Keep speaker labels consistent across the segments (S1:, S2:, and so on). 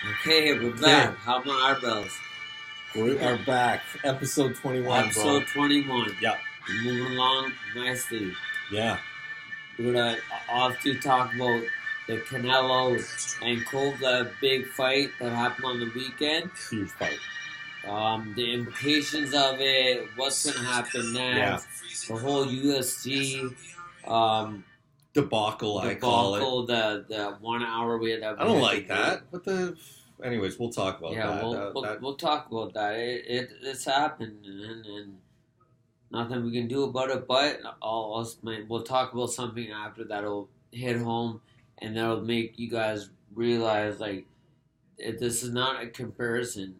S1: Okay, we're back. How about our bells?
S2: We are back. Episode 21,
S1: Episode 21.
S2: Yeah.
S1: We're moving along nicely.
S2: Yeah.
S1: We're going to off to talk about the Canelo and Kovalev big fight that happened on the weekend.
S2: Huge fight.
S1: The implications of it, what's going to happen next, the whole UFC
S2: debacle, I call it.
S1: The 1 hour we had.
S2: I don't like that. Anyways, we'll talk about that.
S1: Yeah, we'll talk about that. It's happened, and nothing we can do about it. But we'll talk about something after that'll hit home, and that'll make you guys realize this is not a comparison.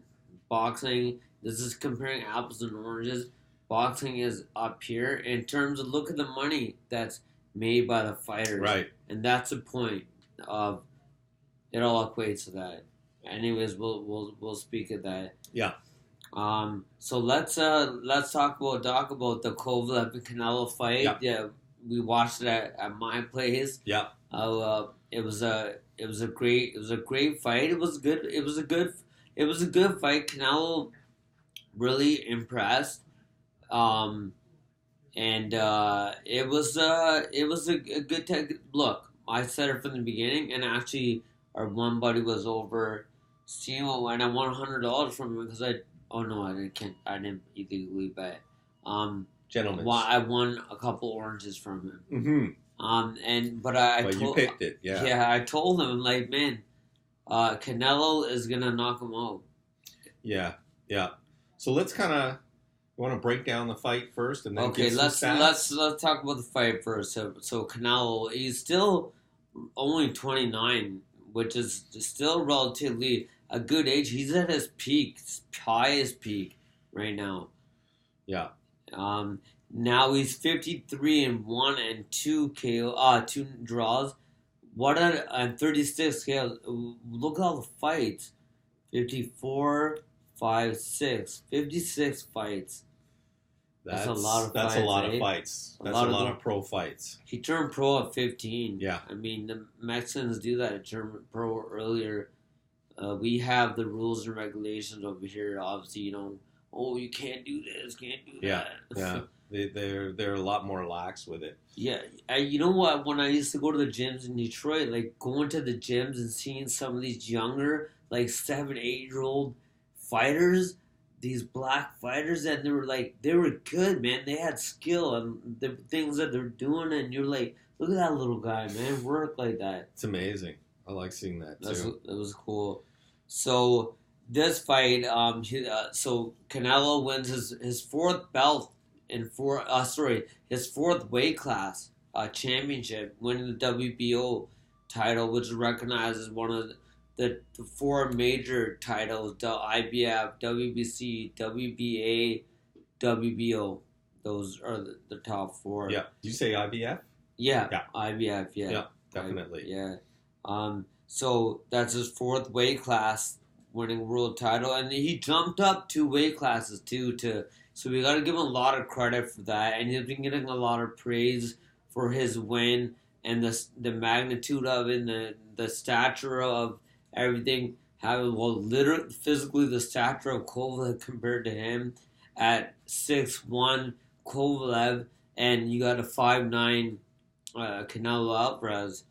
S1: Boxing, this is comparing apples and oranges. Boxing is up here in terms of look at the money that's made by the fighters,
S2: right? And
S1: that's the point of it. All equates to that. Anyways, we'll speak of that.
S2: Yeah.
S1: So let's talk about the Kovalev and Canelo fight. Yeah. We watched it at my place.
S2: Yeah.
S1: It was a great fight. It was good. It was a good fight. Canelo really impressed. And it was a good look. I said it from the beginning, and actually, our one buddy was over seeing what, and I won $100 from him because I didn't illegally bet.
S2: Gentlemen,
S1: I won a couple oranges from
S2: him.
S1: Mm-hmm.
S2: But you picked it, yeah.
S1: Yeah, I told him man, Canelo is gonna knock him out.
S2: Yeah. So let's kind of. You want to break down the fight first, and then
S1: let's talk about the fight first. So Canelo, he's still only 29, which is still relatively a good age. He's at his peak, his highest peak right now.
S2: Yeah.
S1: Now he's 53-1 and 2 draws. What and 36 KOs. Look at all the fights. 54, 5, 6, 56 fights. That's a lot of fights.
S2: That's a lot of fights. That's a lot of pro fights.
S1: He turned pro at 15.
S2: Yeah.
S1: I mean, the Mexicans do that. It turned pro earlier. We have the rules and regulations over here. Obviously, you can't do this, can't do that.
S2: Yeah. They're a lot more lax with it.
S1: Yeah. You know what? When I used to go to the gyms in Detroit, going to the gyms and seeing some of these younger, 7, 8-year-old fighters, these black fighters, and they were good, man. They had skill and the things that they're doing, and you're like, look at that little guy, man, work like that.
S2: It's amazing. I like seeing that too.
S1: That was cool. So this fight, so Canelo wins his fourth belt his fourth weight class championship, winning the WBO title, which is recognized as one of the 4 major titles: the IBF, WBC, WBA, WBO. Those are the top 4.
S2: Yeah. Did you say IBF?
S1: Yeah. IBF. Yeah.
S2: Yeah. Definitely.
S1: Yeah. So that's his 4th weight class, winning world title, and he jumped up 2 weight classes too. So we got to give him a lot of credit for that, and he's been getting a lot of praise for his win and the magnitude of it, and the stature of everything. Literally, physically, the stature of Kovalev compared to him at 6'1", Kovalev, and you got a 5'9", Canelo Alvarez.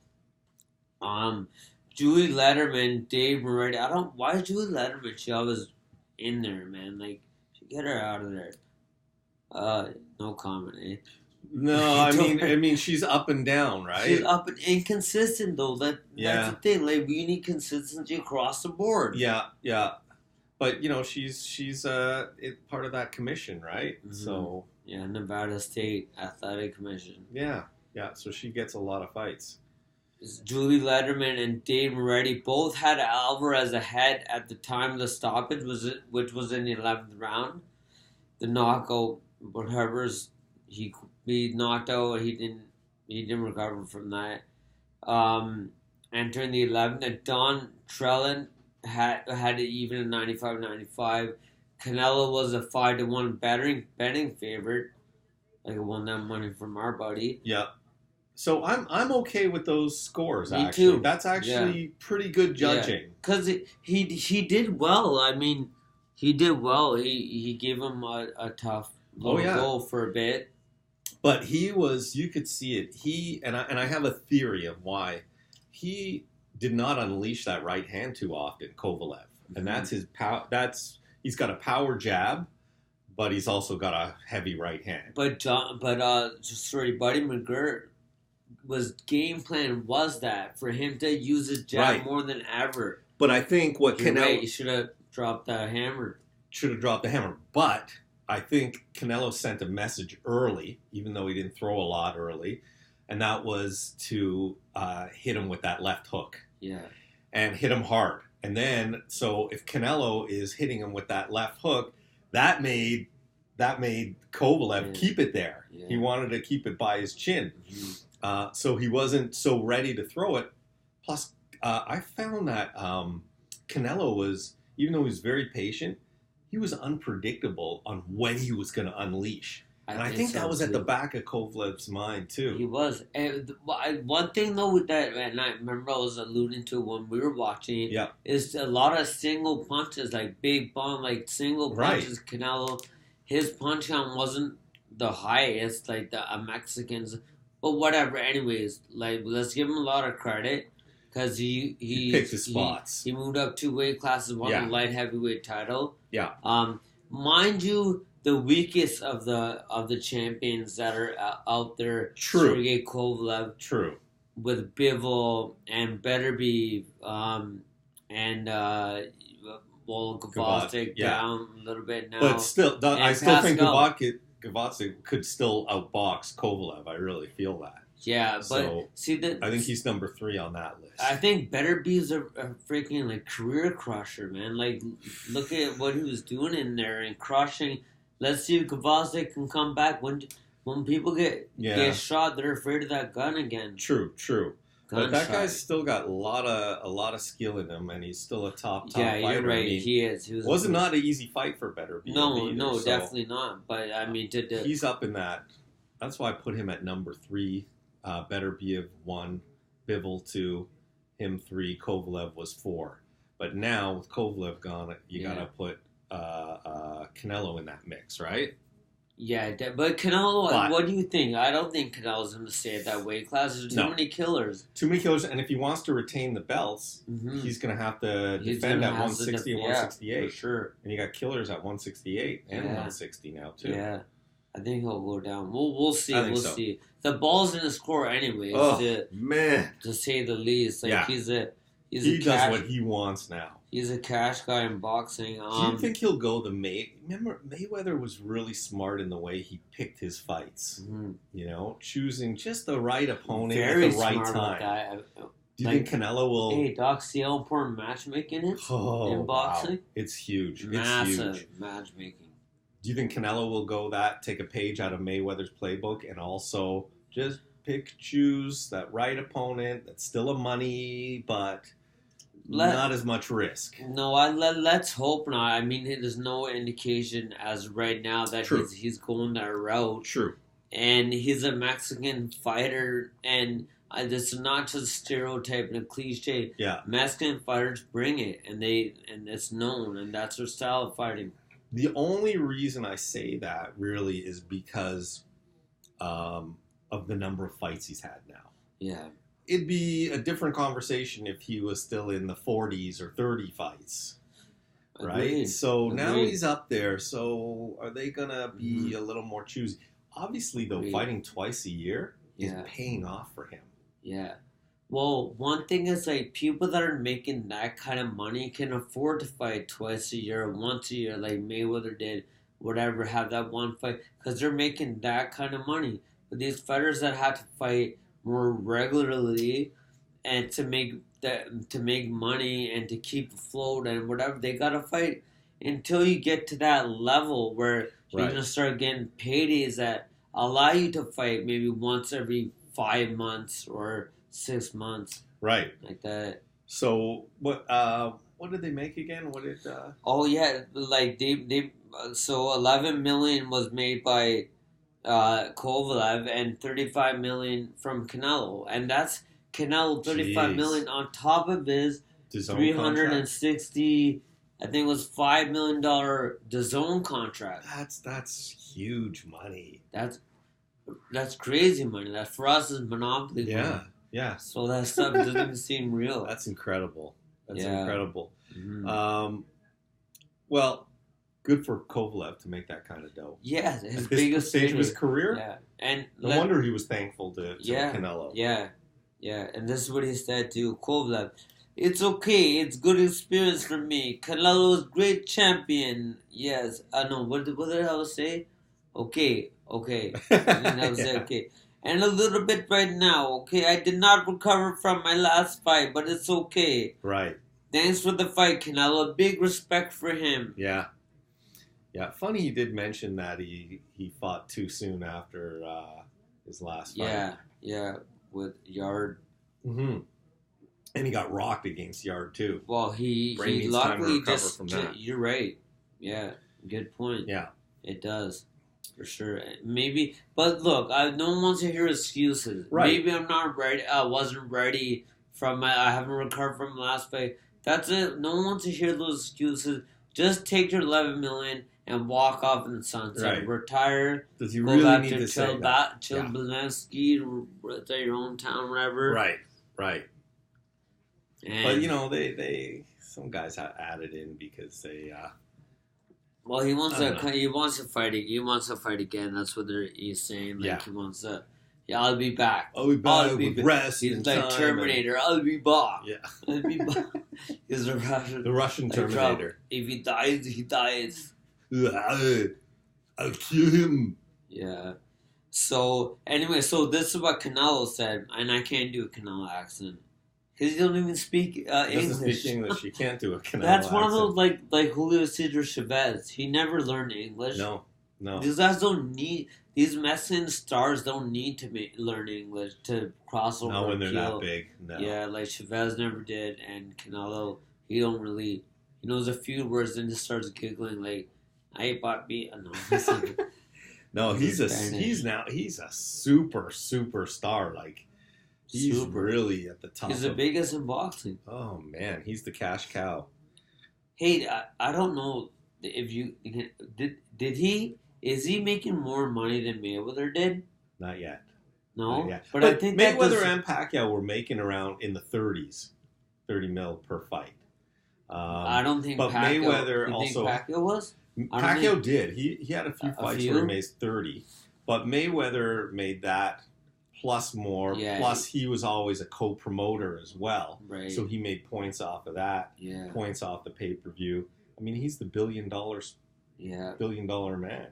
S1: Julie Letterman, Dave Moretti. Why is Julie Letterman? She always in there, man. Get her out of there. No comment, eh?
S2: No, I mean, she's up and down, right?
S1: She's up and inconsistent, though. That's the thing. We need consistency across the board.
S2: Yeah. But she's part of that commission, right? Mm-hmm. So
S1: Nevada State Athletic Commission.
S2: Yeah. So she gets a lot of fights.
S1: Julie Letterman and Dave Moretti both had Alvarez ahead at the time of the stoppage, which was in the 11th round. The knockout, he knocked out. He didn't recover from that. Entering the 11th, and Don Trellin had it even in 95-95. Canelo was a 5-1 betting favorite. I won that money from our buddy.
S2: Yeah. So I'm okay with those scores.
S1: Me
S2: Actually,
S1: too.
S2: that's actually pretty good judging.
S1: Because he did well. I mean, he did well. He gave him a tough
S2: Oh
S1: little
S2: yeah,
S1: goal for a bit.
S2: but he was. You could see it. I have a theory of why he did not unleash that right hand too often, Kovalev, and that's his power. He's got a power jab, but he's also got a heavy right hand.
S1: But sorry, Buddy McGirt was game plan was that for him to use his jab
S2: Right.
S1: more than ever.
S2: But I think what
S1: You're
S2: Canelo
S1: right, he should have dropped that hammer.
S2: should have dropped the hammer. But I think Canelo sent a message early, even though he didn't throw a lot early, and that was to hit him with that left hook
S1: Yeah.
S2: and hit him hard. And then, so if Canelo is hitting him with that left hook, that made Kovalev keep it there.
S1: Yeah.
S2: He wanted to keep it by his chin.
S1: Mm-hmm.
S2: So he wasn't so ready to throw it. Plus, I found that Canelo was, even though he was very patient, he was unpredictable on when he was going to unleash. And I think
S1: so
S2: that was at
S1: too.
S2: the back of Kovalev's mind, too.
S1: He was. And one thing though with that, and I remember I was alluding to when we were watching it,
S2: Yeah.
S1: is a lot of single punches, like big bomb, like single
S2: Right.
S1: punches. Canelo, his punch count wasn't the highest, like the Mexicans, but whatever. Anyways, like let's give him a lot of credit because he
S2: picked his spots.
S1: He moved up 2 weight classes, won
S2: Yeah.
S1: the light heavyweight title.
S2: Yeah.
S1: Mind you, the weakest of the champions that are out there,
S2: True.
S1: Sergey Kovalev,
S2: True.
S1: with Bivol and Betterbe, and Gvozdyk
S2: yeah.
S1: down a little bit now.
S2: But still, I still think
S1: Pascal.
S2: Gvozdyk could still outbox Kovalev. I really feel that.
S1: Yeah, but
S2: So,
S1: see
S2: I think he's number 3 on that list.
S1: I think Betterbe's a freaking like career crusher, man. Like, look at what he was doing in there and crushing. Let's see if Gvozdyk can come back. When people get shot, they're afraid of that gun again.
S2: True. But that
S1: Gunshot.
S2: guy's still got a lot of skill in him, and he's still a top
S1: Yeah,
S2: fighter.
S1: you're right.
S2: I mean,
S1: He is. He
S2: wasn't not an easy fight for Betterbe.
S1: No,
S2: so
S1: definitely not. But I mean,
S2: he's up in that. That's why I put him at number 3. Betterbe of 1, Bivol 2, him 3, Kovalev was 4. But now with Kovalev gone, you gotta put Canelo in that mix, right?
S1: Yeah, but Canelo,
S2: But-
S1: what do you think? I don't think Canelo's going to stay at that weight class. There's too many killers.
S2: Too many killers, and if he wants to retain the belts,
S1: Mm-hmm.
S2: he's going to have to defend at 160 and 168.
S1: For sure.
S2: And you got killers at 168 and 160 now too.
S1: Yeah, I think he'll go down. We'll see.
S2: I think
S1: We'll
S2: so.
S1: see. The ball's in his court anyways.
S2: Oh man,
S1: to say the least. Like
S2: Yeah.
S1: he
S2: does what he wants now.
S1: He's a cash guy in boxing.
S2: Do you think he'll go the Remember, Mayweather was really smart in the way he picked his fights.
S1: Mhm.
S2: You know, choosing just the right opponent
S1: Very
S2: at the right
S1: smart about
S2: time.
S1: that.
S2: Do you think Canelo will?
S1: Hey, Doc, see how important matchmaking is in boxing?
S2: Wow. It's huge.
S1: Massive
S2: It's huge.
S1: matchmaking.
S2: Do you think Canelo will take a page out of Mayweather's playbook and also just choose that right opponent that's still a money, but not as much risk?
S1: No, let's hope not. I mean, there's no indication as right now that he's going that route.
S2: True.
S1: And he's a Mexican fighter, and this is not just a stereotype and a cliche.
S2: Yeah.
S1: Mexican fighters bring it, and it's known, and that's their style of fighting.
S2: The only reason I say that really is because of the number of fights he's had now.
S1: Yeah.
S2: It'd be a different conversation if he was still in the 40s or 30 fights. Right?
S1: Agreed.
S2: So now
S1: Agreed.
S2: he's up there. So are they going to be a little more choosy? Obviously, though, fighting twice a year is paying off for him.
S1: Yeah. Well, one thing is like people that are making that kind of money can afford to fight twice a year, once a year, like Mayweather did, whatever, have that one fight, because they're making that kind of money. But these fighters that have to fight more regularly and to make money and to keep afloat and whatever, they gotta fight until you get to that level where you're gonna start getting paydays that allow you to fight maybe once every 5 months or 6 months.
S2: Right.
S1: Like that.
S2: So what did they make again? What did
S1: Oh yeah, like they so 11 million was made by Kovalev and 35 million from Canelo, and that's Canelo 35 million on top of his $360. I think it was $5 million DAZN contract.
S2: That's huge money.
S1: That's crazy money. That for us is monopoly money.
S2: Yeah.
S1: So that stuff doesn't even seem real.
S2: That's incredible. That's incredible.
S1: Mm-hmm.
S2: Well, good for Kovalev to make that kind of dough.
S1: Yeah, his
S2: At
S1: biggest
S2: stage of his career.
S1: Yeah, and
S2: no wonder he was thankful to Canelo.
S1: Yeah, and this is what he said to Kovalev. It's okay. It's good experience for me. Canelo's great champion. Yes, I know. What did I say? Okay. And I was okay. And a little bit right now. Okay, I did not recover from my last fight, but it's okay.
S2: Right.
S1: Thanks for the fight, Canelo. Big respect for him.
S2: Yeah. Funny he did mention that he fought too soon after his last fight.
S1: Yeah, with Yard.
S2: Mm-hmm. And he got rocked against Yard too.
S1: Well, he luckily just. From that. You're right. Yeah, good point.
S2: Yeah,
S1: it does for sure. Maybe, but look, no one wants to hear excuses.
S2: Right.
S1: Maybe I'm not ready. I wasn't ready from I haven't recovered from last fight. That's it. No one wants to hear those excuses. Just take your 11 million and walk off in the sunset.
S2: Right.
S1: Retire.
S2: Does he really need to say that?
S1: Chill Belensky, at your own town, whatever.
S2: Right. And, but they some guys added in because they.
S1: Well, he wants to fight. He wants to fight again. That's what he's saying. He wants to. Yeah, I'll be back.
S2: I'll be back. Rest.
S1: He's like Terminator. I'll be back.
S2: Yeah.
S1: I'll be back. He's a Russian.
S2: The Russian Terminator.
S1: If he dies, he dies.
S2: I'll kill him.
S1: Yeah. So anyway, this is what Canelo said, and I can't do a Canelo accent because he don't even speak English.
S2: He doesn't speak English. You can't do a Canelo.
S1: That's one
S2: accent.
S1: of those like Julio Cesar Chavez. He never learned English.
S2: No.
S1: These guys don't need. These Mexican stars don't need to learn English to cross over.
S2: Not when they're that big. No.
S1: Yeah, like Chavez never did, and Canelo, he don't really. He knows a few words and just starts giggling like, "I bought me."
S2: No, he's a super star. Like he's really at the top.
S1: He's the biggest in boxing.
S2: Oh man, he's the cash cow.
S1: Hey, I don't know if you did he. Is he making more money than Mayweather did?
S2: Not yet.
S1: No?
S2: Not yet.
S1: But I think
S2: Mayweather and Pacquiao were making around in the 30s, 30 mil per fight.
S1: I don't think
S2: but
S1: Pacquiao...
S2: Mayweather
S1: you
S2: also...
S1: think Pacquiao was?
S2: Pacquiao did. He had a few fights where he made 30. But Mayweather made that plus more.
S1: Yeah,
S2: plus he was always a co-promoter as well.
S1: Right.
S2: So he made points off of that.
S1: Yeah.
S2: Points off the pay-per-view. I mean, he's the $1 billion man.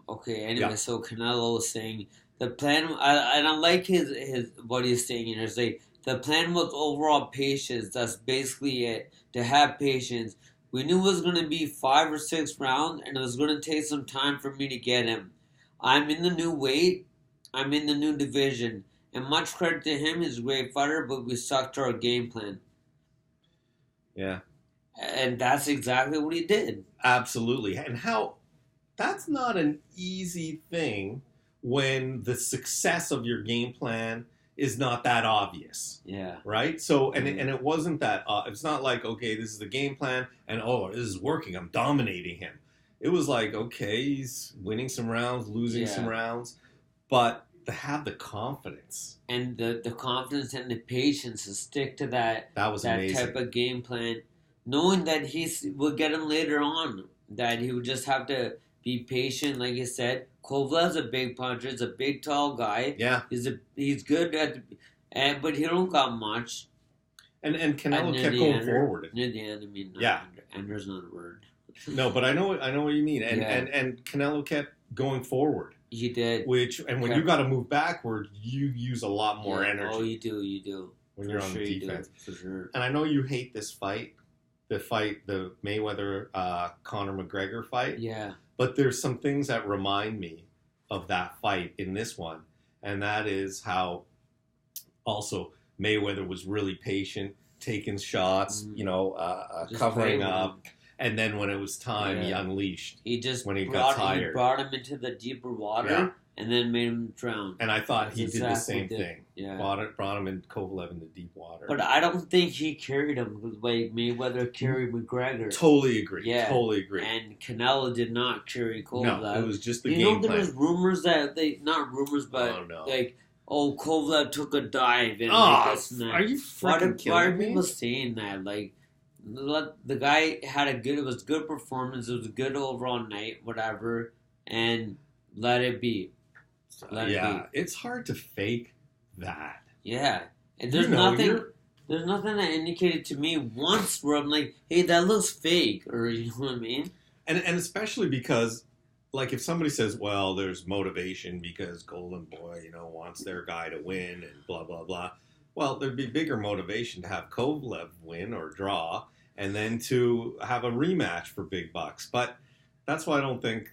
S1: Okay. Anyway, So Canelo is saying the plan, and I like his what he's saying here. Is like the plan was overall patience. That's basically it. To have patience. We knew it was going to be 5 or 6 rounds, and it was going to take some time for me to get him. I'm in the new weight. I'm in the new division, and much credit to him. He's a great fighter, but we stuck to our game plan.
S2: Yeah.
S1: And that's exactly what he did.
S2: Absolutely. And that's not an easy thing when the success of your game plan is not that obvious.
S1: Yeah.
S2: Right? So, and it wasn't that, it's not like, okay, this is the game plan and, this is working. I'm dominating him. It was like, okay, he's winning some rounds, losing some rounds, but to have the confidence.
S1: And the confidence and the patience to stick to that
S2: amazing.
S1: Type of game plan. Knowing that will get him later on, that he would just have to be patient, like you said. Kovalev's a big puncher. He's a big, tall guy.
S2: Yeah,
S1: he's good but he don't got much.
S2: And Canelo kept going forward.
S1: Near the end, I mean, Ender's not a word.
S2: No, but I know what you mean. And Canelo kept going forward.
S1: He did.
S2: When you got to move backward, you use a lot more energy.
S1: Oh, you do.
S2: When you're on the defense,
S1: for sure.
S2: And I know you hate this fight. The Mayweather Conor McGregor fight.
S1: Yeah.
S2: But there's some things that remind me of that fight in this one, and that is how also Mayweather was really patient, taking shots, covering up, And then when it was time, he unleashed.
S1: He just
S2: when he got tired.
S1: He brought him into the deeper water and then made him drown.
S2: And I thought he did the same thing.
S1: Yeah.
S2: Brought him in Kovalev in the deep water.
S1: But I don't think he carried him the way Mayweather carried McGregor.
S2: Totally agree.
S1: Yeah.
S2: Totally agree.
S1: And Canelo did not carry Kovalev.
S2: No, it was just the game plan.
S1: There was rumors that not rumors, but Kovalev took a dive and this and that.
S2: Are you freaking kidding me?
S1: Why are people saying that? Like, the guy had it was a good performance. It was a good overall night, whatever, and let it be.
S2: It's hard to fake that.
S1: Yeah, and there's nothing that indicated to me once where I'm like, hey, that looks fake, or you know what I mean?
S2: And especially because, like, if somebody says, well, there's motivation because Golden Boy, wants their guy to win and blah, blah, blah. Well, there'd be bigger motivation to have Kovalev win or draw and then to have a rematch for big bucks. But that's why I don't think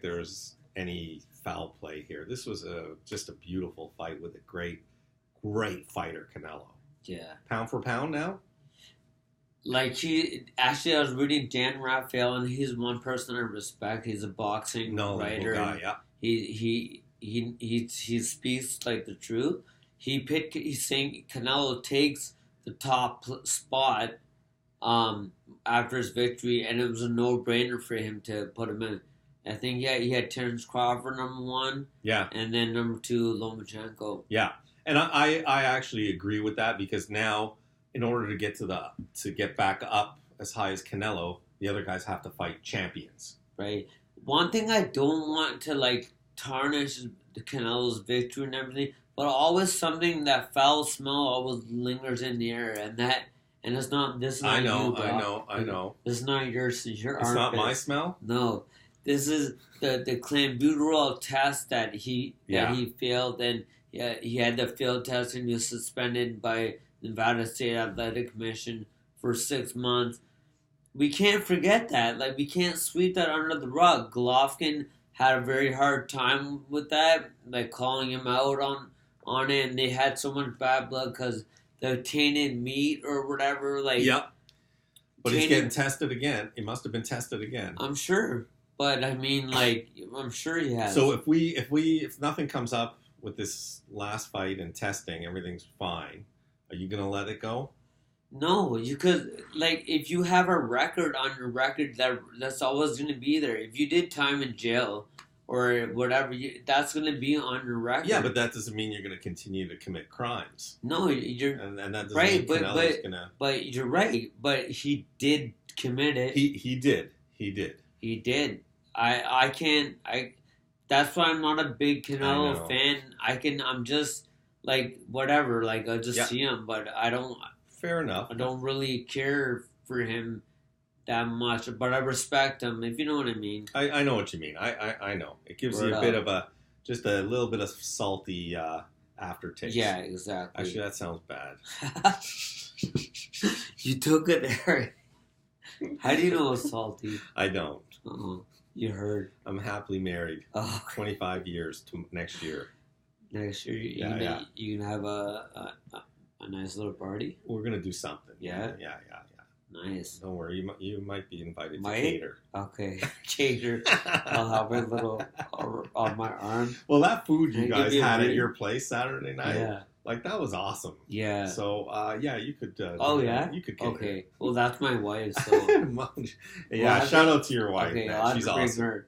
S2: there's any foul play here. This was just a beautiful fight with a great fighter, Canelo.
S1: Yeah.
S2: Pound for pound now?
S1: Like, I was reading Dan Raphael, and he's one person I respect. He's a boxing writer.
S2: Guy, yeah.
S1: He speaks like the truth. He's saying Canelo takes the top spot after his victory, and it was a no-brainer for him to put him in. I think he had Terence Crawford number 1.
S2: Yeah.
S1: And then number 2, Lomachenko.
S2: Yeah. And I actually agree with that because now, in order to get back up as high as Canelo, the other guys have to fight champions.
S1: Right. One thing I don't want to tarnish the Canelo's victory and everything, but always something that foul smell always lingers in the air, and it's not this. Is not
S2: I know.
S1: This is not your
S2: It's
S1: armpit.
S2: not my smell.
S1: No, this is the clenbuterol test that he failed, and he had the field test and he was suspended by Nevada State Athletic Commission for 6 months. We can't forget that. We can't sweep that under the rug. Golovkin had a very hard time with that, calling him out on it, and they had so much bad blood because the tainted meat or whatever.
S2: Yep. But he's getting tested again. He must have been tested again.
S1: I'm sure. But, I mean, I'm sure he has.
S2: So if nothing comes up with this last fight and testing, everything's fine, are you going to let it go?
S1: No, you could, if you have a record on your record, that's always going to be there. If you did time in jail or whatever, that's going to be on your record.
S2: Yeah, but that doesn't mean you're going to continue to commit crimes.
S1: No, you're...
S2: And that doesn't
S1: mean
S2: Canelo's going to...
S1: But you're right, but he did commit it.
S2: He did.
S1: He did. I can't... That's why I'm not a big Canelo fan. I'm just, whatever, I'll just see him, but I don't...
S2: Fair enough.
S1: I don't really care for him that much, but I respect him, if you know what I mean.
S2: I know what you mean. I know. It gives you a bit of just a little bit of salty aftertaste.
S1: Yeah, exactly.
S2: Actually, that sounds bad.
S1: You took it there. How do you know it's salty?
S2: I don't.
S1: You heard.
S2: I'm happily married.
S1: Oh,
S2: 25 years to next year.
S1: Next year, you can have a nice little party.
S2: We're gonna do something.
S1: Yeah. Nice.
S2: Don't worry, you might be invited to cater.
S1: Okay, cater. I'll have a little on my arm.
S2: Well, that food you guys had at your place Saturday night, that was awesome.
S1: Yeah.
S2: So, you could. You could cater.
S1: Okay. Well, that's my wife. So.
S2: Shout out to your wife.
S1: Okay,
S2: man. She's awesome.
S1: Her.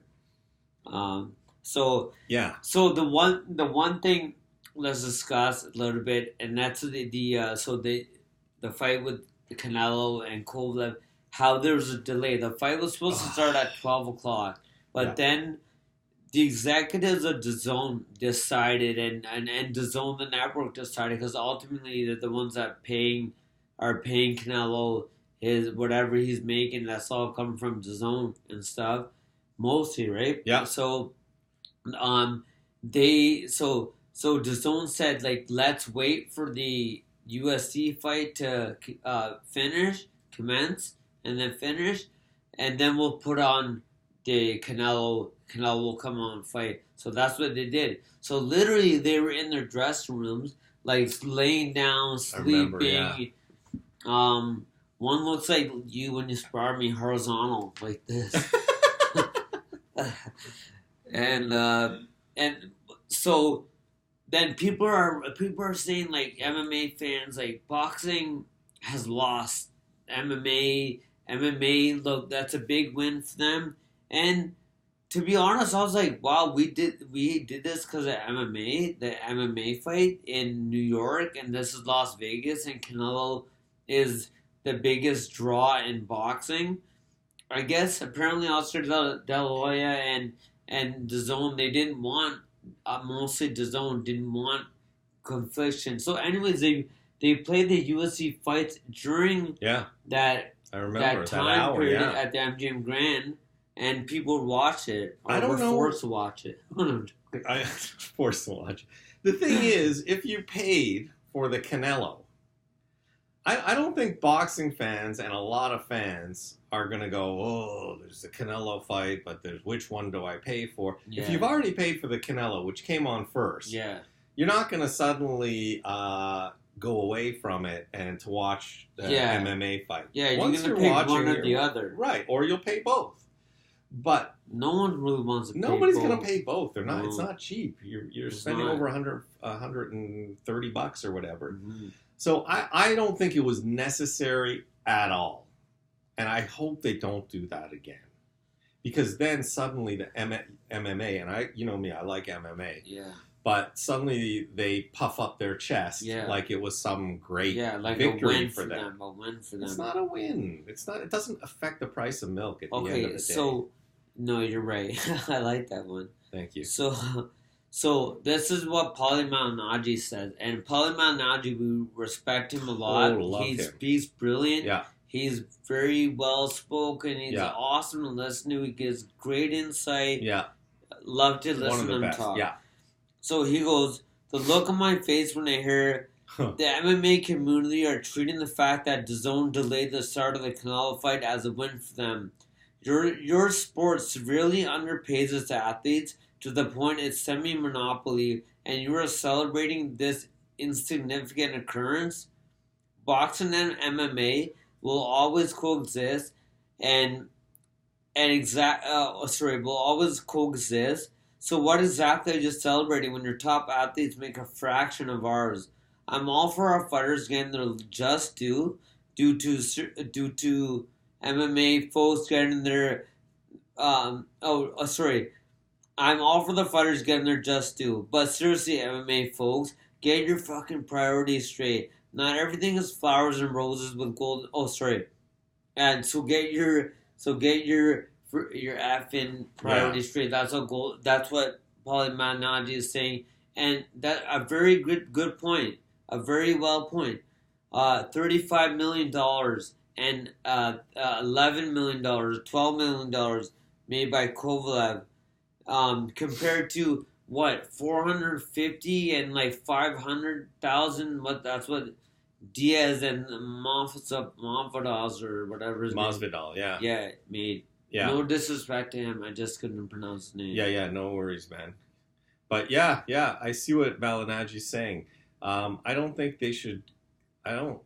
S1: So the one thing. Let's discuss a little bit, and that's the fight with Canelo and Kovalev. How there was a delay. The fight was supposed to start at 12 o'clock, but then the executives of DAZN decided, and DAZN, the network, decided, because ultimately they're the ones that are paying Canelo his whatever he's making. That's all coming from DAZN and stuff, mostly, right?
S2: Yeah.
S1: So, So DAZN said, let's wait for the UFC fight to commence, and then finish, and then we'll put on the Canelo will come on and fight. So that's what they did. So literally, they were in their dressing rooms, laying down, sleeping, One looks like you when you spar me horizontal like this. and and so then people are saying like MMA fans like boxing has lost. MMA look, that's a big win for them. And to be honest, I was like, wow, we did this because of MMA, the MMA fight in New York, and this is Las Vegas, and Canelo is the biggest draw in boxing. I guess apparently Oscar De La Hoya and DAZN, they didn't want, mostly DAZN didn't want confliction. So anyways, they played the UFC fights during that
S2: I remember
S1: that time
S2: hour,
S1: period at the MGM Grand, and people would watch it. Or
S2: I don't
S1: were
S2: know.
S1: forced to watch it.
S2: I forced to watch. The thing is, if you paid for the Canelo, I don't think boxing fans and a lot of fans are going to go, oh, there's the Canelo fight, but there's which one do I pay for?
S1: Yeah.
S2: If you've already paid for the Canelo, which came on first, you're not going to suddenly go away from it and to watch the MMA fight.
S1: Yeah, you're going to pick one or the other.
S2: Right, or you'll pay both. But
S1: no one really wants to pay
S2: nobody's
S1: both.
S2: going to pay both. They're not.
S1: No.
S2: It's not cheap. You're spending over $130 or whatever.
S1: Mm-hmm.
S2: So I don't think it was necessary at all. And I hope they don't do that again. Because then suddenly the MMA, and you know me, I like MMA.
S1: Yeah.
S2: But suddenly they puff up their chest like it was some great victory
S1: a win
S2: for them.
S1: A win for them.
S2: It's not a win. It's not. It doesn't affect the price of milk at the end of the day.
S1: So no, you're right. I like that one.
S2: Thank you.
S1: So this is what Paulie Malignaggi says, and Paulie Malignaggi, we respect him a lot. He's brilliant.
S2: Yeah.
S1: He's very well spoken. He's awesome to listen to. He gives great insight.
S2: Yeah.
S1: Love to listen to him talk.
S2: Yeah.
S1: So he goes, the look on my face when I hear the MMA community are treating the fact that DAZN delayed the start of the Canelo fight as a win for them. Your sport severely underpays its athletes to the point it's semi-monopoly, and you are celebrating this insignificant occurrence. Boxing and MMA will always coexist, will always coexist. So what exactly are you celebrating when your top athletes make a fraction of ours? I'm all for our fighters getting their just due to MMA folks getting their I'm all for the fighters getting their just due. But seriously, MMA folks, get your fucking priorities straight. Not everything is flowers and roses with gold. And so get your effing priorities straight. That's what Paulie Malignaggi is saying, and that a very good point, a very well point. $35 million and $11 million, $12 million made by Kovalev, compared to what 450 and like 500,000. That's what Diaz and Masvidal or whatever his
S2: Masvidal,
S1: made.
S2: Yeah.
S1: No disrespect to him, I just couldn't pronounce his name.
S2: Yeah, no worries, man. But yeah, I see what Malignaggi's saying. I don't think they should. I don't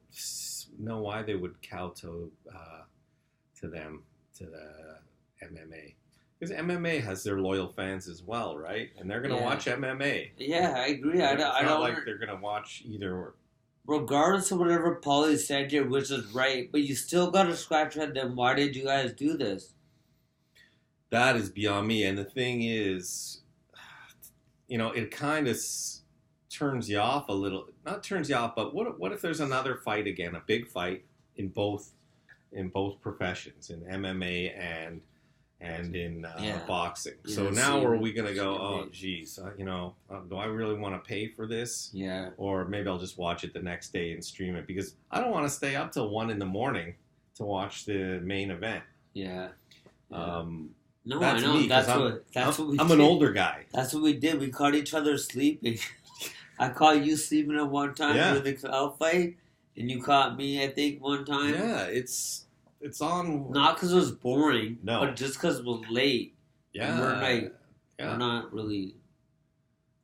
S2: know why they would kowtow to them, to the MMA. Because MMA has their loyal fans as well, right? And they're going to watch MMA.
S1: Yeah, I agree.
S2: It's not like they're going to watch either.
S1: Regardless of whatever Paulie said here, which is right, but you still got to scratch your head. Then why did you guys do this?
S2: That is beyond me. And the thing is, it kind of turns you off a little. Not turns you off, but what if there's another fight again, a big fight in both professions, in MMA and in boxing. So now are we going to go, oh, geez, do I really want to pay for this?
S1: Yeah.
S2: Or maybe I'll just watch it the next day and stream it, because I don't want to stay up till 1 a.m. to watch the main event.
S1: Yeah. No,
S2: that's
S1: I know.
S2: Me,
S1: that's what we did.
S2: I'm an older guy.
S1: That's what we did. We caught each other sleeping. I caught you sleeping at one time during the Canelo fight, and you caught me, I think, one time.
S2: Yeah, it's on.
S1: Not because it was boring,
S2: no,
S1: but just because it was late.
S2: Yeah,
S1: and we're not really.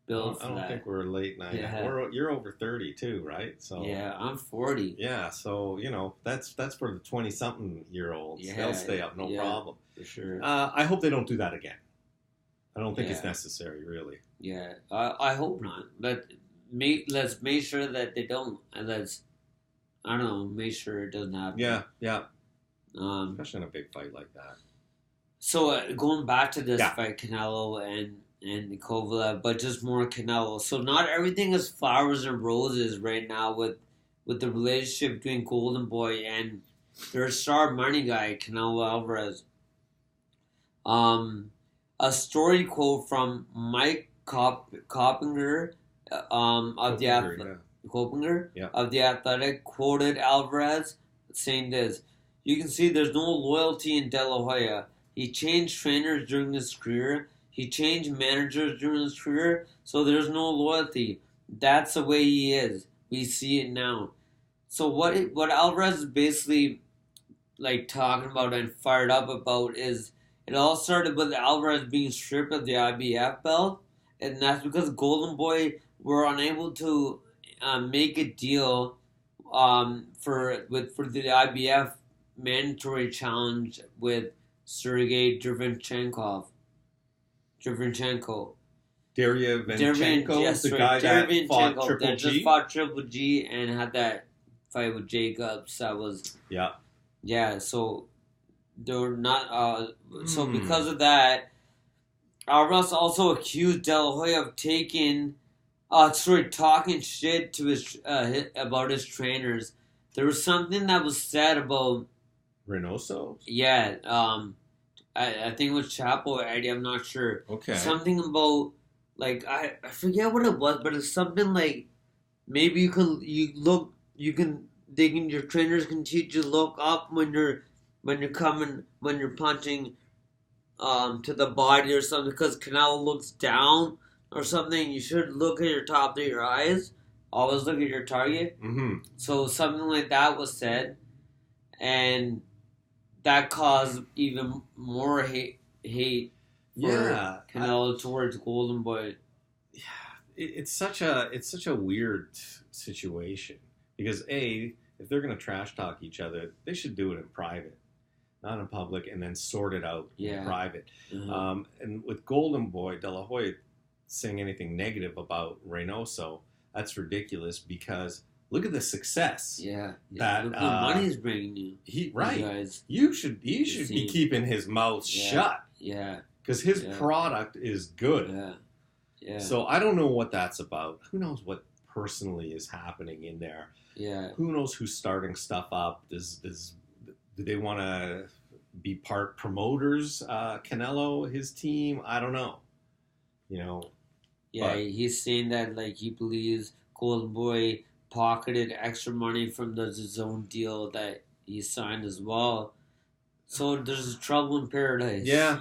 S1: built
S2: I
S1: for
S2: don't
S1: that.
S2: think we're late 90.
S1: Yeah.
S2: You're over 30 too, right? So
S1: Yeah, I'm 40.
S2: yeah, so that's for the 20-something-year-olds.
S1: Yeah,
S2: They'll stay up, no problem.
S1: For sure.
S2: I hope they don't do that again. I don't think it's
S1: Yeah.
S2: necessary, really.
S1: Yeah, I hope not. But let's make sure that they don't. And let's, I don't know, make sure it doesn't happen.
S2: Yeah.
S1: Um.
S2: Especially in a big fight like that.
S1: So going back to this
S2: Yeah.
S1: fight, Canelo and Kovalev, but just more Canelo. So not everything is flowers and roses right now with the relationship between Golden Boy and their star money guy Canelo Alvarez. A story quote from Mike Coppinger, of the Coppinger
S2: Yeah.
S1: of the Athletic quoted Alvarez saying this: "You can see there's no loyalty in De La Hoya. He changed trainers during his career. He changed managers during his career. So there's no loyalty. That's the way he is. We see it now." So what Alvarez is basically like talking about and fired up about is it all started with Alvarez being stripped of the IBF belt, and that's because Golden Boy were unable to make a deal for the IBF mandatory challenge with Sergey Derevyanchenko.
S2: Derevyanchenko, the guy that fought Triple G.
S1: Just fought Triple G and had that fight with Jacobs. That was yeah. So they're not. So because of that, Alvarez also accused De La Hoya of talking shit to his about his trainers. There was something that was said about
S2: Reynoso?
S1: Yeah, I think it was Chapo or Eddie, I'm not sure.
S2: Okay.
S1: Something about, like, I forget what it was, but it's something like, maybe your trainers can teach you to look up when you're punching, to the body or something, because Canelo looks down or something. You should look at your top of your eyes. Always look at your target.
S2: Mm-hmm.
S1: So something like that was said, and that caused even more hate for Canelo towards Golden Boy.
S2: Yeah, it's such a weird situation because if they're gonna trash talk each other, they should do it in private, not in public, and then sort it out in private.
S1: Mm-hmm.
S2: And with Golden Boy, De La Hoya saying anything negative about Reynoso, that's ridiculous because look at the success.
S1: Yeah.
S2: That
S1: look what money's bringing you.
S2: He
S1: guys.
S2: He should be keeping his mouth shut.
S1: Yeah.
S2: Because his product is good.
S1: Yeah. Yeah.
S2: So I don't know what that's about. Who knows what personally is happening in there?
S1: Yeah.
S2: Who knows who's starting stuff up? Do they want to be part promoters? Canelo, his team. I don't know.
S1: Yeah, he's saying that like he believes Golden Boy pocketed extra money from the DAZN deal that he signed as well. So there's trouble in paradise.
S2: Yeah.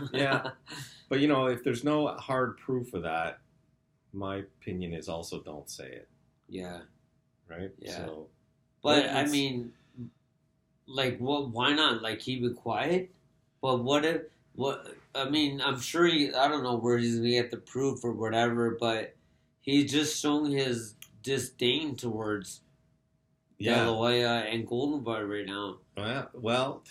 S2: But if there's no hard proof of that, my opinion is also don't say it.
S1: Yeah.
S2: Right?
S1: Yeah.
S2: So,
S1: but I mean, like, why not? Like, keep it quiet? But I mean, I'm sure I don't know where he's going to get the proof or whatever, but he's just showing his disdain towards De La Hoya and Golden Boy right now.
S2: Well,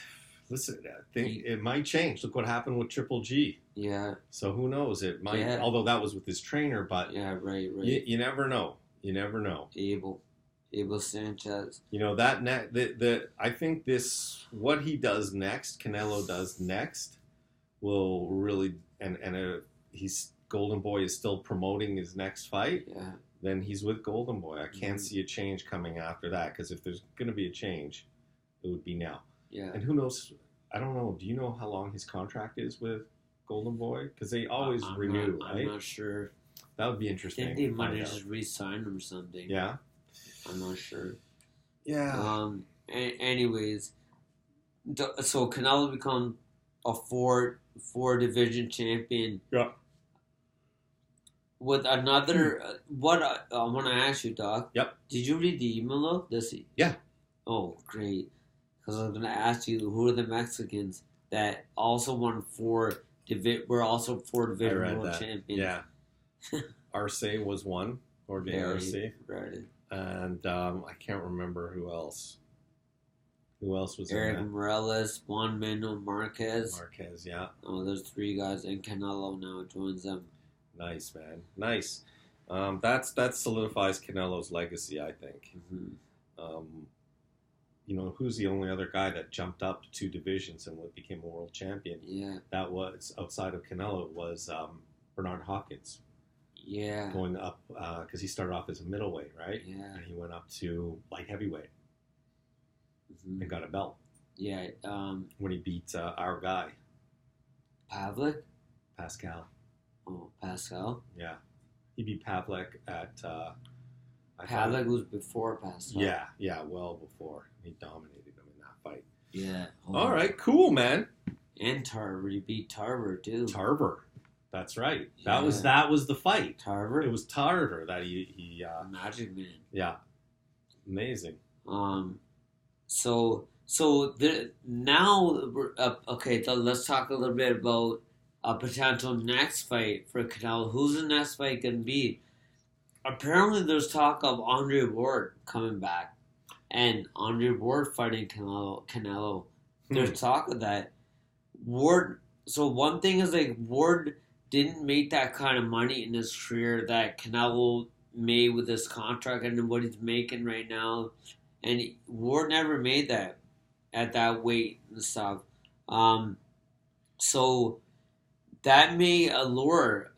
S2: listen, I think it might change. Look what happened with Triple G.
S1: Yeah.
S2: So who knows? It might, although that was with his trainer, but
S1: right.
S2: You never know. You never know.
S1: Abel Sanchez.
S2: I think what he does next, Canelo does next, will really he's Golden Boy is still promoting his next fight.
S1: Yeah.
S2: Then he's with Golden Boy. I can't see a change coming after that because if there's going to be a change, it would be now.
S1: Yeah.
S2: And who knows? I don't know. Do you know how long his contract is with Golden Boy? Because they always renew, right?
S1: I'm not sure.
S2: That would be interesting.
S1: I think they might have just re-signed him or something.
S2: Yeah?
S1: I'm not sure.
S2: Yeah.
S1: Anyways, so Canelo become a four division champion.
S2: Yeah.
S1: With another, what I want to ask you, Doc.
S2: Yep.
S1: Did you read the email though?
S2: Yeah.
S1: Oh, great. Because I was going to ask you, who are the Mexicans that also won were also four division world champions?
S2: Yeah. Arce was one, Jorge Arce.
S1: Right.
S2: And I can't remember who else. Who else was
S1: Eric
S2: in that?
S1: Morales, Juan Manuel Marquez.
S2: Marquez, yeah.
S1: Oh, there's 3 guys, and Canelo now joins them.
S2: Nice, man. Nice. That solidifies Canelo's legacy, I think. Who's the only other guy that jumped up 2 divisions and became a world champion?
S1: Yeah.
S2: That was, outside of Canelo, was Bernard Hopkins.
S1: Yeah.
S2: Going up, because he started off as a middleweight, right?
S1: Yeah.
S2: And he went up to light heavyweight and got a belt.
S1: Yeah.
S2: When he beat our guy.
S1: Pavlik?
S2: Pascal.
S1: Oh, Pascal?
S2: Yeah. He beat Pavlik at...
S1: Pavlik was before Pascal.
S2: Yeah, well before. He dominated him in that fight.
S1: Yeah.
S2: All right, cool, man.
S1: And Tarver. He beat Tarver, too.
S2: Tarver. That's right.
S1: Yeah.
S2: That was the fight.
S1: Tarver?
S2: It was Tarver that he
S1: Magic Man.
S2: Yeah. Amazing.
S1: So now, okay, so let's talk a little bit about a potential next fight for Canelo. Who's the next fight going to be? Apparently, there's talk of Andre Ward coming back, and Andre Ward fighting Canelo. There's talk of that. Ward. So one thing is like Ward didn't make that kind of money in his career that Canelo made with his contract and what he's making right now. And Ward never made that at that weight and stuff. So that may allure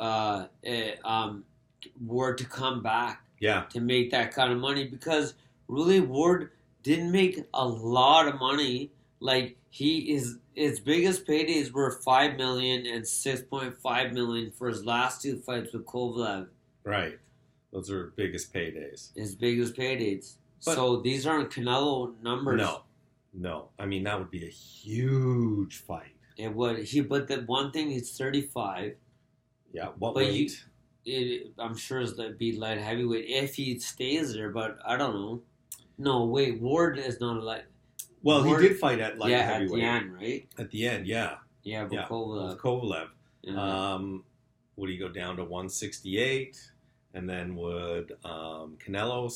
S1: Ward to come back.
S2: Yeah.
S1: To make that kind of money, because really Ward didn't make a lot of money. Like his biggest paydays were $5 million and $6.5 million for his last 2 fights with Kovalev.
S2: Right. Those are biggest paydays.
S1: His biggest paydays.
S2: But,
S1: so these aren't Canelo numbers.
S2: No. I mean, that would be a huge fight.
S1: It would. But the one thing, he's 35.
S2: Yeah. What weight?
S1: I'm sure it'd be light heavyweight if he stays there. But I don't know. No, wait. Ward is not a light.
S2: Well,
S1: Ward,
S2: he did fight at light heavyweight.
S1: Yeah, at the end, right?
S2: At the end, yeah.
S1: Yeah, with Kovalev.
S2: With Kovalev.
S1: Yeah.
S2: Would he go down to 168? And then would Canelo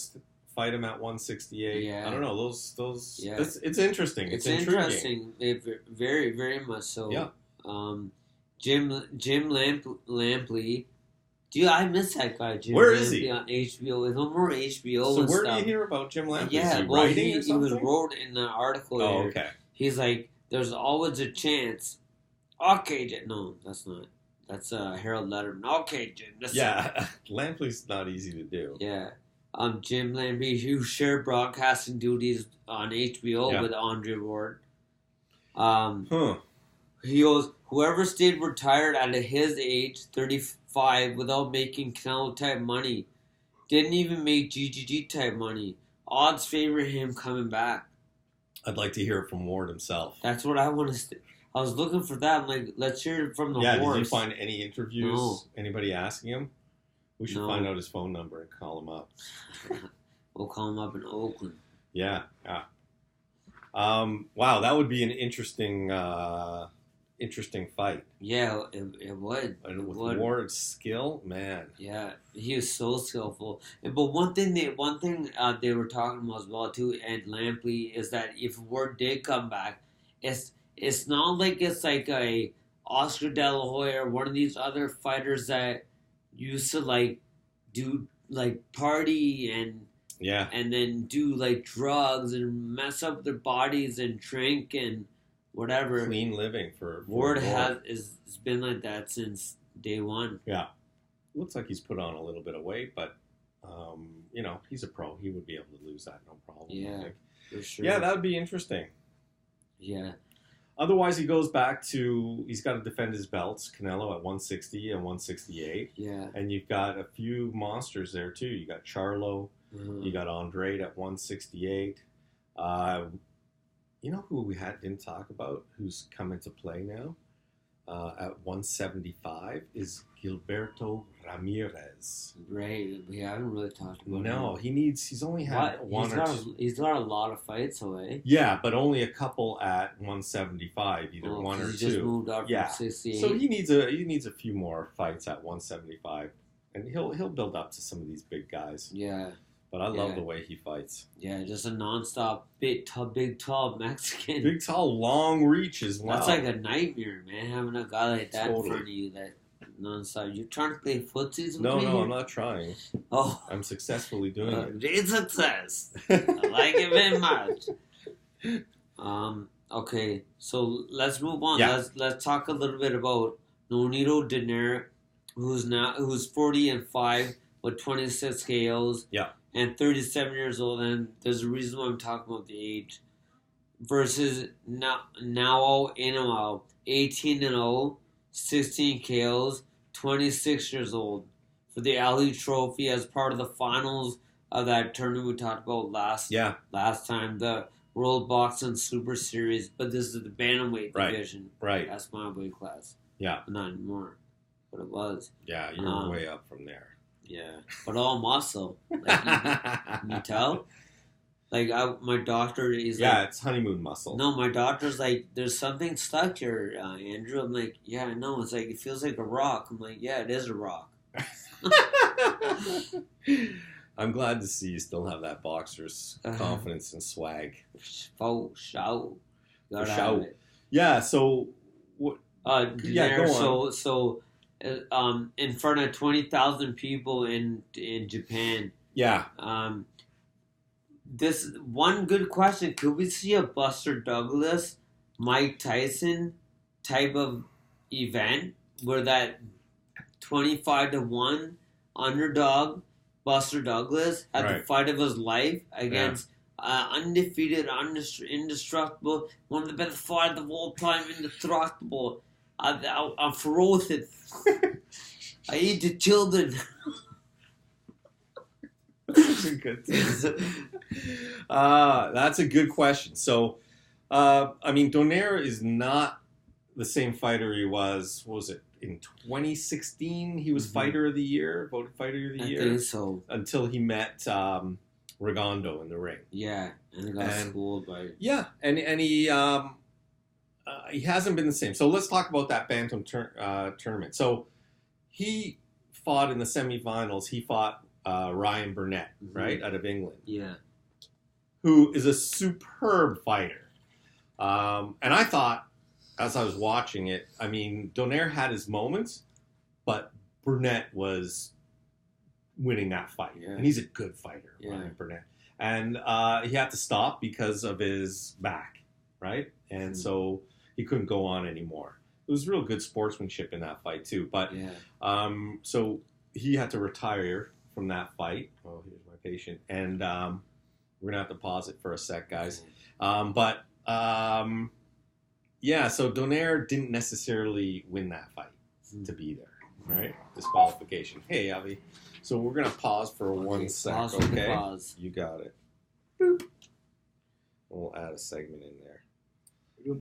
S2: fight him at 168?
S1: Yeah.
S2: I don't know. Those.
S1: Yeah.
S2: It's interesting. It's
S1: interesting. Very, very much so.
S2: Yeah.
S1: Jim Lampley. I miss that guy, Jim
S2: Where
S1: Lampley
S2: is he?
S1: on HBO. There's no more HBO
S2: So
S1: and
S2: where
S1: stuff.
S2: do you hear about Jim Lampley?
S1: Yeah,
S2: is he writing or
S1: he
S2: something?
S1: was wrote in an article.
S2: Oh,
S1: there.
S2: okay.
S1: He's like, there's always a chance. Okay, Jim. No, that's not. That's Harold Letterman. Okay, Jim.
S2: Yeah, Lampley's not easy to do.
S1: Yeah. Jim Lampley, who shared broadcasting duties on HBO with Andre Ward. He goes, whoever stayed retired at his age, 35, without making Canelo type money, didn't even make GGG type money. Odds favor him coming back.
S2: I'd like to hear it from Ward himself.
S1: That's what I want to. I was looking for that. I'm like, let's hear it from the horse.
S2: Did you find any interviews?
S1: No.
S2: Anybody asking him? We should find out his phone number and call him up.
S1: We'll call him up in Oakland.
S2: Yeah. Wow, that would be an interesting fight.
S1: Yeah, it would.
S2: And with Ward's skill, man.
S1: Yeah, he was so skillful. But one thing they were talking about as well too, and Lampley, is that if Ward did come back, it's not like it's like a Oscar De La Hoya or one of these other fighters that used to like do like party and then do like drugs and mess up their bodies and drink and whatever.
S2: Clean living for
S1: Ward has been like that since day one.
S2: Yeah, looks like he's put on a little bit of weight, but he's a pro. He would be able to lose that no problem.
S1: Yeah, for sure.
S2: Yeah, that would be interesting.
S1: Yeah.
S2: Otherwise, he goes back to, he's got to defend his belts, Canelo at 160 and 168.
S1: Yeah.
S2: And you've got a few monsters there, too. You got Charlo.
S1: Mm-hmm.
S2: You got Andrade at 168. You know who we didn't talk about, who's come into play now? At 175 is Gilberto Ramirez.
S1: Right. We haven't really talked about him.
S2: No, he's only had one or two.
S1: He's got a lot of fights away.
S2: Yeah, but only a couple at 175, either one or
S1: he
S2: two.
S1: Just moved up from 68.
S2: So he needs a few more fights at 175. and he'll build up to some of these big guys.
S1: Yeah.
S2: But I love the way he fights.
S1: Yeah, just a nonstop, big, tall Mexican.
S2: Big, tall, long reach as well.
S1: That's like a nightmare, man, having a guy like that in front of you that nonstop. You're trying to play footsies with me?
S2: No, I'm not trying.
S1: Oh.
S2: I'm successfully doing it.
S1: Great success. I like it very much. Okay, so let's move on.
S2: Yeah.
S1: Let's talk a little bit about Donaire, who's 40-5 with 26 KOs.
S2: Yeah.
S1: And 37 years old, and there's a reason why I'm talking about the age. Versus Inoue, 18-0, 16 KOs, 26 years old, for the Ali Trophy as part of the finals of that tournament we talked about last time, the World Boxing Super Series. But this is the bantamweight division.
S2: Right.
S1: That's my weight class.
S2: Yeah.
S1: Not anymore, but it was.
S2: Yeah, you're way up from there.
S1: Yeah, but all muscle. Like, you tell? Like, my doctor is like...
S2: it's honeymoon muscle.
S1: No, my doctor's like, there's something stuck here, Andrew. I'm like, yeah, I know. It's like, it feels like a rock. I'm like, yeah, it is a rock.
S2: I'm glad to see you still have that boxer's confidence and swag.
S1: For show.
S2: Yeah, so...
S1: go on. So in front of 20,000 people in Japan.
S2: Yeah.
S1: This one good question: could we see a Buster Douglas, Mike Tyson type of event where that 25-1 underdog Buster Douglas had the fight of his life against undefeated, indestructible, one of the best fighters of all time, indestructible? I'm ferocious. I eat the children.
S2: That's a good that's a good question. So, I mean, Donaire is not the same fighter he was. What was it in 2016? He was Fighter of the Year, voted Fighter of the Year.
S1: I think so.
S2: Until he met Rigondo in the ring.
S1: Yeah, and he got schooled by.
S2: Yeah, and he hasn't been the same. So let's talk about that bantam tournament. So he fought in the semifinals. He fought Ryan Burnett, right, out of England.
S1: Yeah.
S2: Who is a superb fighter. And I thought, as I was watching it, I mean, Donaire had his moments, but Burnett was winning that fight. Yeah. And he's a good fighter, Ryan Burnett. And he had to stop because of his back, right? And so he couldn't go on anymore. It was real good sportsmanship in that fight, too. But so he had to retire from that fight. Oh, here's my patient. And we're going to have to pause it for a sec, guys. So Donaire didn't necessarily win that fight to be there, right? Disqualification. Hey, Avi. So we're going to pause for 1 sec, okay?
S1: Pause.
S2: You got it. Boop. We'll add a segment in there.